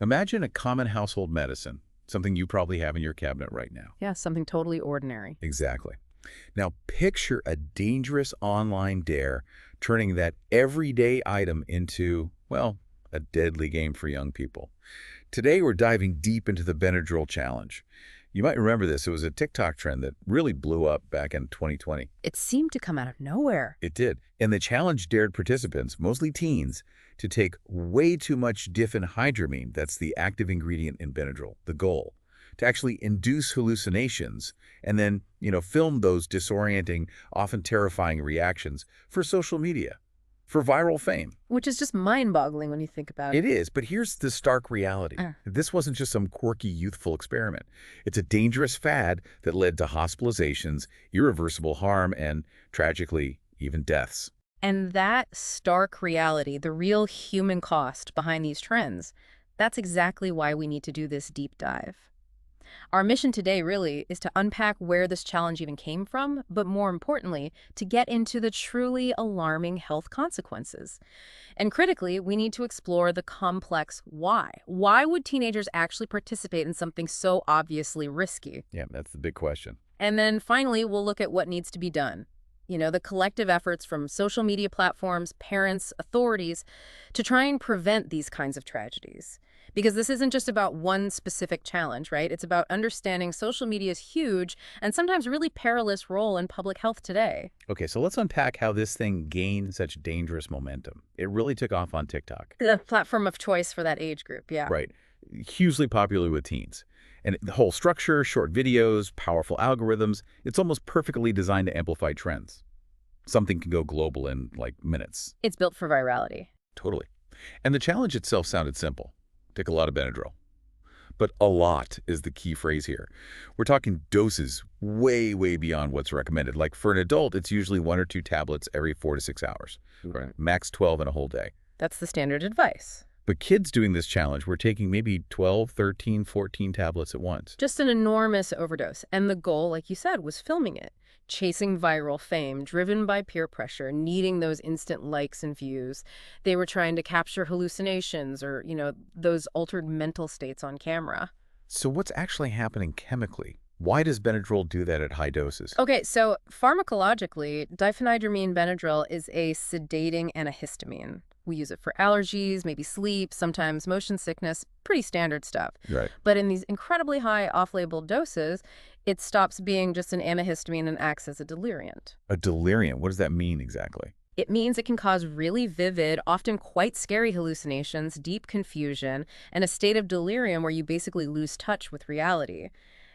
Imagine a common household medicine, something you probably have in your cabinet right now. Yeah, something totally ordinary. Exactly. Now picture a dangerous online dare turning that everyday item into, well, a deadly game for young people. Today we're diving deep into the Benadryl challenge. You might remember this. It was a TikTok trend that really blew up back in 2020. It seemed to come out of nowhere. It did. And the challenge dared participants, mostly teens, to take way too much diphenhydramine, that's the active ingredient in Benadryl, the goal, to actually induce hallucinations and then, film those disorienting, often terrifying reactions for social media, for viral fame. Which is just mind-boggling when you think about It it. is, but here's the stark reality. This wasn't just some quirky youthful experiment. It's a dangerous fad that led to hospitalizations, irreversible harm, and, tragically, even deaths. And that stark reality, the real human cost behind these trends, that's exactly why we need to do this deep dive. Our mission today really is to unpack where this challenge even came from, but more importantly, to get into the truly alarming health consequences. And critically, we need to explore the complex why. Why would teenagers actually participate in something so obviously risky? Yeah, that's the big question. And then finally, we'll look at what needs to be done. The collective efforts from social media platforms, parents, authorities, to try and prevent these kinds of tragedies. Because this isn't just about one specific challenge, right? It's about understanding social media's huge and sometimes really perilous role in public health today. Okay, so let's unpack how this thing gained such dangerous momentum. It really took off on TikTok. The platform of choice for that age group, yeah. Right. Hugely popular with teens. And the whole structure, short videos, powerful algorithms, it's almost perfectly designed to amplify trends. Something can go global in, like, minutes. It's built for virality. Totally. And the challenge itself sounded simple. Take a lot of Benadryl. But a lot is the key phrase here. We're talking doses way, way beyond what's recommended. Like for an adult, it's usually 1 or 2 tablets every 4 to 6 hours. Right. Max 12 in a whole day. That's the standard advice. But kids doing this challenge were taking maybe 12, 13, 14 tablets at once. Just an enormous overdose. And the goal, like you said, was filming it. Chasing viral fame, driven by peer pressure, needing those instant likes and views. They were trying to capture hallucinations or, those altered mental states on camera. So what's actually happening chemically? Why does Benadryl do that at high doses? Okay, so pharmacologically, diphenhydramine Benadryl is a sedating antihistamine. We use it for allergies, maybe sleep, sometimes motion sickness, pretty standard stuff. Right. But in these incredibly high off-label doses, it stops being just an antihistamine and acts as a deliriant. A delirium, what does that mean exactly? It means it can cause really vivid, often quite scary hallucinations, deep confusion, and a state of delirium where you basically lose touch with reality.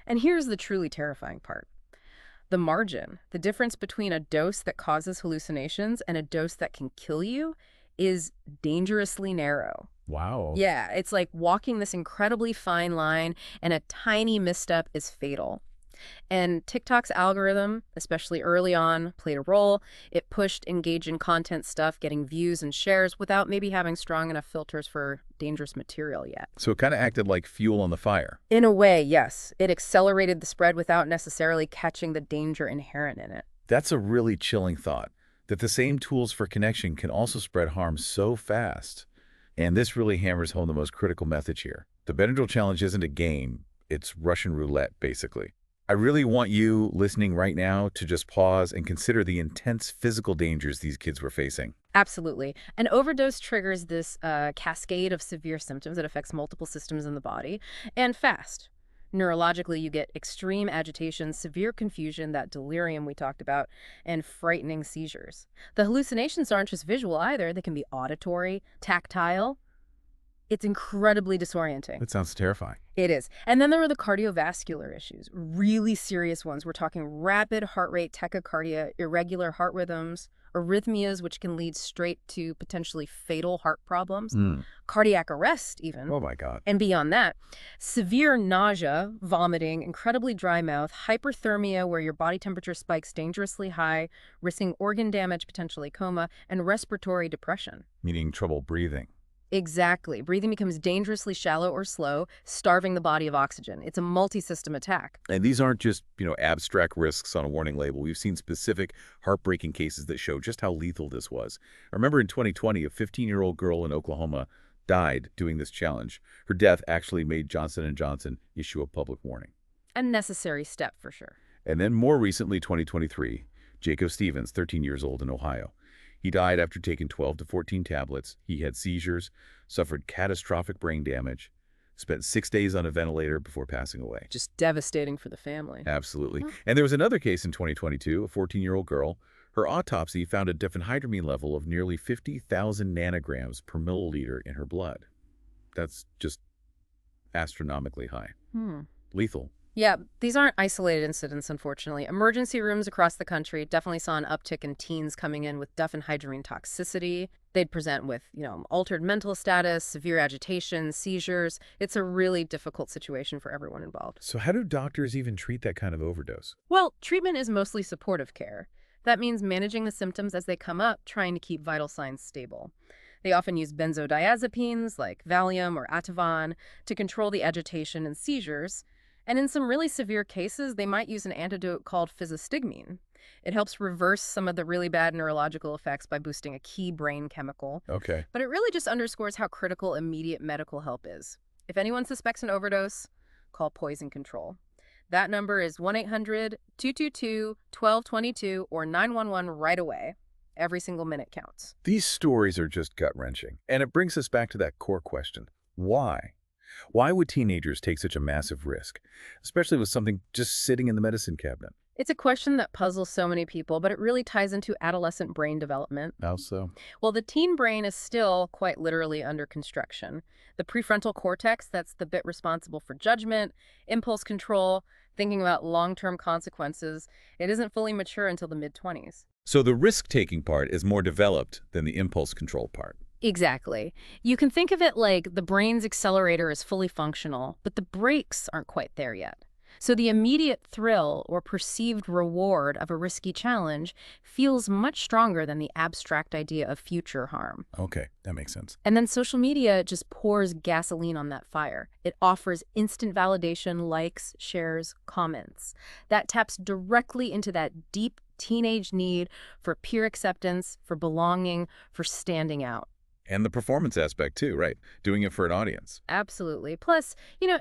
And here's the truly terrifying part. The margin, the difference between a dose that causes hallucinations and a dose that can kill you, is dangerously narrow. Wow. Yeah, it's like walking this incredibly fine line, and a tiny misstep is fatal. And TikTok's algorithm, especially early on, played a role. It pushed engaging content stuff, getting views and shares without maybe having strong enough filters for dangerous material yet. So it kind of acted like fuel on the fire. In a way, yes. It accelerated the spread without necessarily catching the danger inherent in it. That's a really chilling thought, that the same tools for connection can also spread harm so fast. And this really hammers home the most critical message here. The Benadryl challenge isn't a game. It's Russian roulette, basically. I really want you listening right now to just pause and consider the intense physical dangers these kids were facing. Absolutely. An overdose triggers this cascade of severe symptoms that affects multiple systems in the body, and fast. Neurologically, you get extreme agitation, severe confusion, that delirium we talked about, and frightening seizures. The hallucinations aren't just visual either. They can be auditory, tactile. It's incredibly disorienting. That sounds terrifying. It is. And then there are the cardiovascular issues, really serious ones. We're talking rapid heart rate tachycardia, irregular heart rhythms, arrhythmias, which can lead straight to potentially fatal heart problems, cardiac arrest even. Oh, my God. And beyond that, severe nausea, vomiting, incredibly dry mouth, hyperthermia where your body temperature spikes dangerously high, risking organ damage, potentially coma, and respiratory depression. Meaning trouble breathing. Exactly. Breathing becomes dangerously shallow or slow, starving the body of oxygen. It's a multi-system attack. And these aren't just, abstract risks on a warning label. We've seen specific heartbreaking cases that show just how lethal this was. I remember in 2020, a 15-year-old girl in Oklahoma died doing this challenge. Her death actually made Johnson & Johnson issue a public warning. A necessary step for sure. And then more recently, 2023, Jacob Stevens, 13 years old in Ohio. He died after taking 12 to 14 tablets. He had seizures, suffered catastrophic brain damage, spent 6 days on a ventilator before passing away. Just devastating for the family. Absolutely. Huh. And there was another case in 2022, a 14-year-old girl. Her autopsy found a diphenhydramine level of nearly 50,000 nanograms per milliliter in her blood. That's just astronomically high. Lethal. Yeah, these aren't isolated incidents, unfortunately. Emergency rooms across the country definitely saw an uptick in teens coming in with diphenhydramine toxicity. They'd present with, altered mental status, severe agitation, seizures. It's a really difficult situation for everyone involved. So how do doctors even treat that kind of overdose? Well, treatment is mostly supportive care. That means managing the symptoms as they come up, trying to keep vital signs stable. They often use benzodiazepines like Valium or Ativan to control the agitation and seizures. And in some really severe cases, they might use an antidote called physostigmine. It helps reverse some of the really bad neurological effects by boosting a key brain chemical. Okay. But it really just underscores how critical immediate medical help is. If anyone suspects an overdose, call poison control. That number is 1-800-222-1222 or 911 right away. Every single minute counts. These stories are just gut-wrenching. And it brings us back to that core question. Why? Why would teenagers take such a massive risk, especially with something just sitting in the medicine cabinet? It's a question that puzzles so many people, but it really ties into adolescent brain development. How so? Well, the teen brain is still quite literally under construction. The prefrontal cortex, that's the bit responsible for judgment, impulse control, thinking about long-term consequences, it isn't fully mature until the mid-20s. So the risk-taking part is more developed than the impulse control part. Exactly. You can think of it like the brain's accelerator is fully functional, but the brakes aren't quite there yet. So the immediate thrill or perceived reward of a risky challenge feels much stronger than the abstract idea of future harm. Okay, that makes sense. And then social media just pours gasoline on that fire. It offers instant validation, likes, shares, comments. That taps directly into that deep teenage need for peer acceptance, for belonging, for standing out. And the performance aspect too, right? Doing it for an audience. Absolutely. Plus,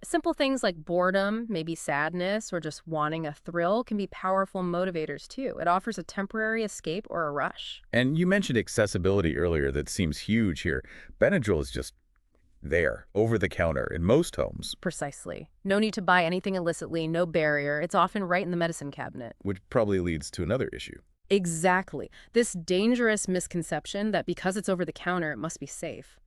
simple things like boredom, maybe sadness, or just wanting a thrill can be powerful motivators too. It offers a temporary escape or a rush. And you mentioned accessibility earlier that seems huge here. Benadryl is just there, over the counter, in most homes. Precisely. No need to buy anything illicitly, no barrier. It's often right in the medicine cabinet. Which probably leads to another issue. Exactly. This dangerous misconception that because it's over the counter, it must be safe.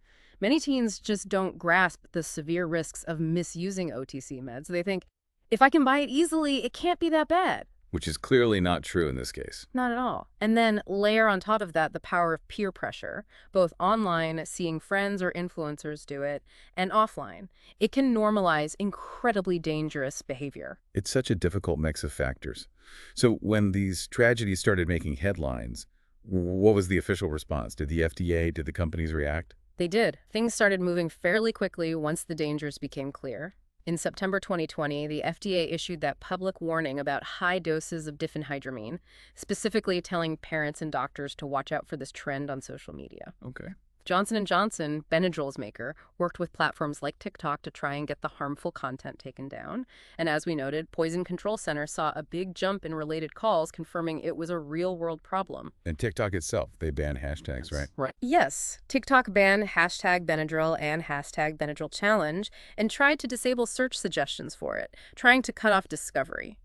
Many teens just don't grasp the severe risks of misusing OTC meds. They think, if I can buy it easily, it can't be that bad. Which is clearly not true in this case. Not at all. And then layer on top of that the power of peer pressure, both online, seeing friends or influencers do it, and offline. It can normalize incredibly dangerous behavior. It's such a difficult mix of factors. So when these tragedies started making headlines, what was the official response? Did the FDA, did the companies react? They did. Things started moving fairly quickly once the dangers became clear. In September 2020, the FDA issued that public warning about high doses of diphenhydramine, specifically telling parents and doctors to watch out for this trend on social media. Okay. Johnson & Johnson, Benadryl's maker, worked with platforms like TikTok to try and get the harmful content taken down. And as we noted, Poison Control Center saw a big jump in related calls, confirming it was a real-world problem. And TikTok itself, they ban hashtags, right? Right. Yes. TikTok banned hashtag Benadryl and hashtag Benadryl Challenge and tried to disable search suggestions for it, trying to cut off discovery.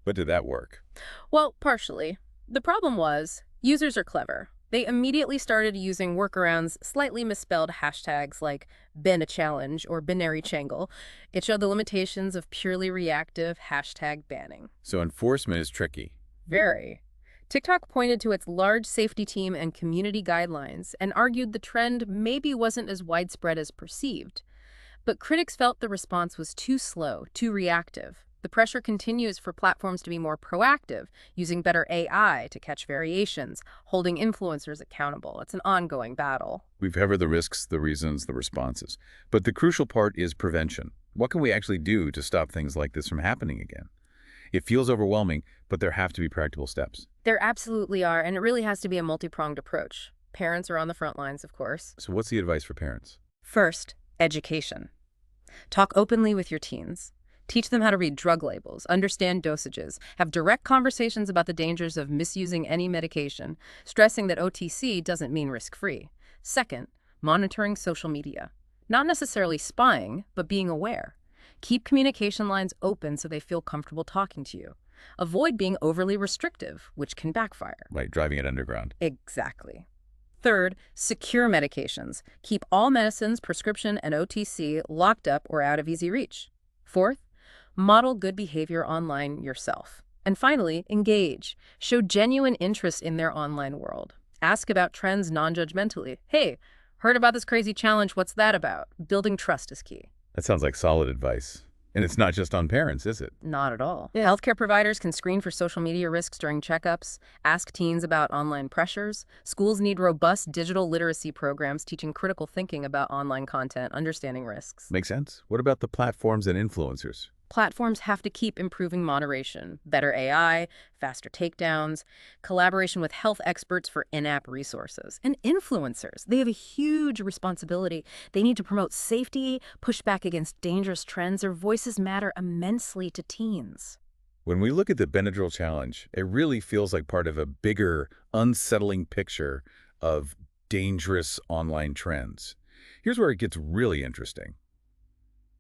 But did that work? Well, partially. The problem was, users are clever. They immediately started using workarounds, slightly misspelled hashtags like BenAChallenge or Binary Changle. It showed the limitations of purely reactive hashtag banning. So enforcement is tricky. Very. TikTok pointed to its large safety team and community guidelines and argued the trend maybe wasn't as widespread as perceived. But critics felt the response was too slow, too reactive. The pressure continues for platforms to be more proactive, using better AI to catch variations, holding influencers accountable. It's an ongoing battle. We've covered the risks, the reasons, the responses. But the crucial part is prevention. What can we actually do to stop things like this from happening again? It feels overwhelming, but there have to be practical steps. There absolutely are, and it really has to be a multi-pronged approach. Parents are on the front lines, of course. So what's the advice for parents? First, education. Talk openly with your teens. Teach them how to read drug labels, understand dosages, have direct conversations about the dangers of misusing any medication, stressing that OTC doesn't mean risk-free. Second, monitoring social media. Not necessarily spying, but being aware. Keep communication lines open so they feel comfortable talking to you. Avoid being overly restrictive, which can backfire. Right, driving it underground. Exactly. Third, secure medications. Keep all medicines, prescription, and OTC locked up or out of easy reach. Fourth, model good behavior online yourself. And finally, engage. Show genuine interest in their online world. Ask about trends non-judgmentally. Hey, heard about this crazy challenge, what's that about? Building trust is key. That sounds like solid advice. And it's not just on parents, is it? Not at all. Yeah. Healthcare providers can screen for social media risks during checkups, ask teens about online pressures. Schools need robust digital literacy programs teaching critical thinking about online content, understanding risks. Makes sense. What about the platforms and influencers? Platforms have to keep improving moderation, better AI, faster takedowns, collaboration with health experts for in-app resources. And influencers, they have a huge responsibility. They need to promote safety, push back against dangerous trends. Their voices matter immensely to teens. When we look at the Benadryl challenge, it really feels like part of a bigger, unsettling picture of dangerous online trends. Here's where it gets really interesting.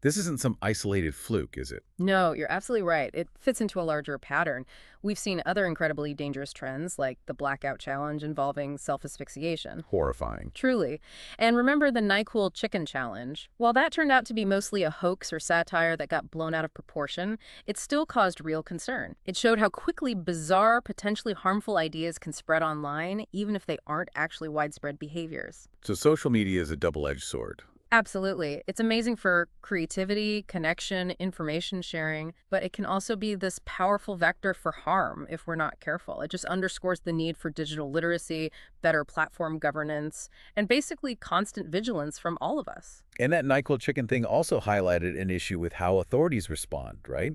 This isn't some isolated fluke, is it? No, you're absolutely right. It fits into a larger pattern. We've seen other incredibly dangerous trends, like the blackout challenge involving self-asphyxiation. Horrifying. Truly. And remember the NyQuil chicken challenge? While that turned out to be mostly a hoax or satire that got blown out of proportion, it still caused real concern. It showed how quickly bizarre, potentially harmful ideas can spread online, even if they aren't actually widespread behaviors. So social media is a double-edged sword. Absolutely. It's amazing for creativity, connection, information sharing, but it can also be this powerful vector for harm if we're not careful. It just underscores the need for digital literacy, better platform governance, and basically constant vigilance from all of us. And that NyQuil chicken thing also highlighted an issue with how authorities respond, right?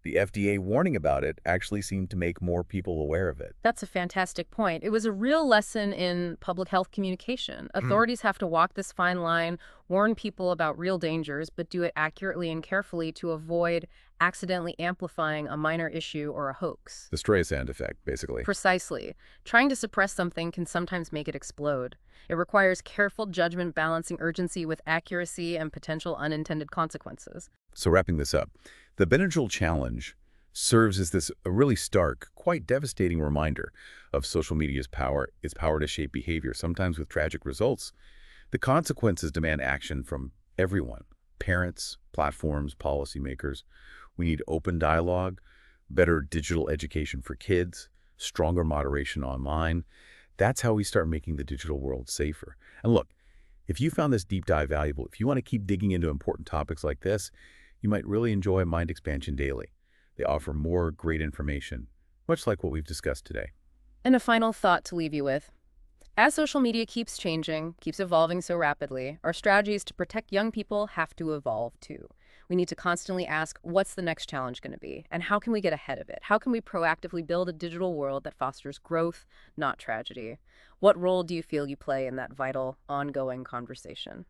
The FDA warning about it actually seemed to make more people aware of it. That's a fantastic point. It was a real lesson in public health communication. Authorities have to walk this fine line, warn people about real dangers, but do it accurately and carefully to avoid accidentally amplifying a minor issue or a hoax. The Streisand effect, basically. Precisely. Trying to suppress something can sometimes make it explode. It requires careful judgment balancing urgency with accuracy and potential unintended consequences. So wrapping this up, the Benadryl challenge serves as this a really stark, quite devastating reminder of social media's power, its power to shape behavior, sometimes with tragic results. The consequences demand action from everyone, parents, platforms, policymakers. We need open dialogue, better digital education for kids, stronger moderation online. That's how we start making the digital world safer. And look, if you found this deep dive valuable, if you want to keep digging into important topics like this, you might really enjoy Mind Expansion Daily. They offer more great information, much like what we've discussed today. And a final thought to leave you with. As social media keeps changing, keeps evolving so rapidly, our strategies to protect young people have to evolve too. We need to constantly ask, what's the next challenge going to be? And how can we get ahead of it? How can we proactively build a digital world that fosters growth, not tragedy? What role do you feel you play in that vital, ongoing conversation?